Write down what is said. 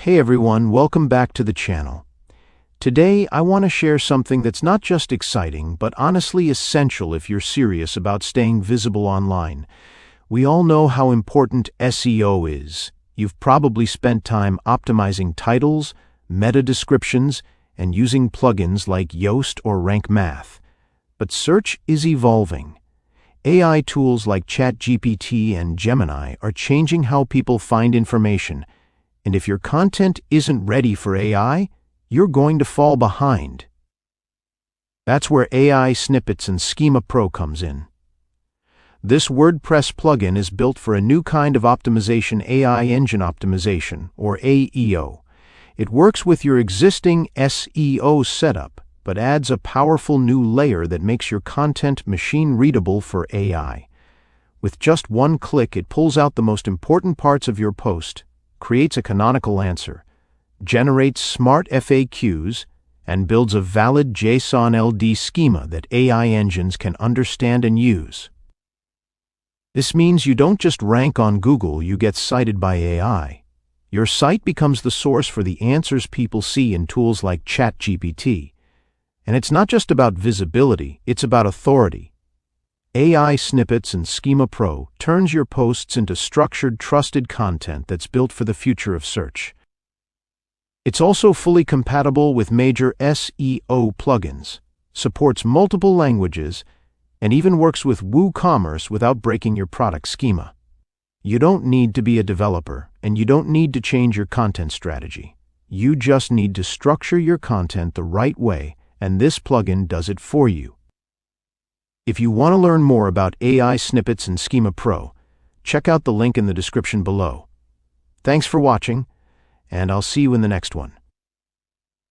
Hey everyone, welcome back to the channel. Today I want to share something that's not just exciting, but honestly essential if you're serious about staying visible online. We all know how important SEO is. You've probably spent time optimizing titles, meta descriptions, and using plugins like Yoast or Rank Math. But search is evolving. AI tools like ChatGPT and Gemini are changing how people find information. And if your content isn't ready for AI, you're going to fall behind. That's where AI Snippets Schema Pro comes in. This WordPress plugin is built for a new kind of optimization, AI engine optimization, or AEO. It works with your existing SEO setup, but adds a powerful new layer that makes your content machine-readable for AI. With just one click, it pulls out the most important parts of your post, creates a canonical answer, generates smart FAQs, and builds a valid JSON-LD schema that AI engines can understand and use. This means you don't just rank on Google, you get cited by AI. Your site becomes the source for the answers people see in tools like ChatGPT. And it's not just about visibility, it's about authority. AI Snippets Schema Pro turns your posts into structured, trusted content that's built for the future of search. It's also fully compatible with major SEO plugins, supports multiple languages, and even works with WooCommerce without breaking your product schema. You don't need to be a developer, and you don't need to change your content strategy. You just need to structure your content the right way, and this plugin does it for you. If you want to learn more about AI Snippets Schema Pro, check out the link in the description below. Thanks for watching, and I'll see you in the next one.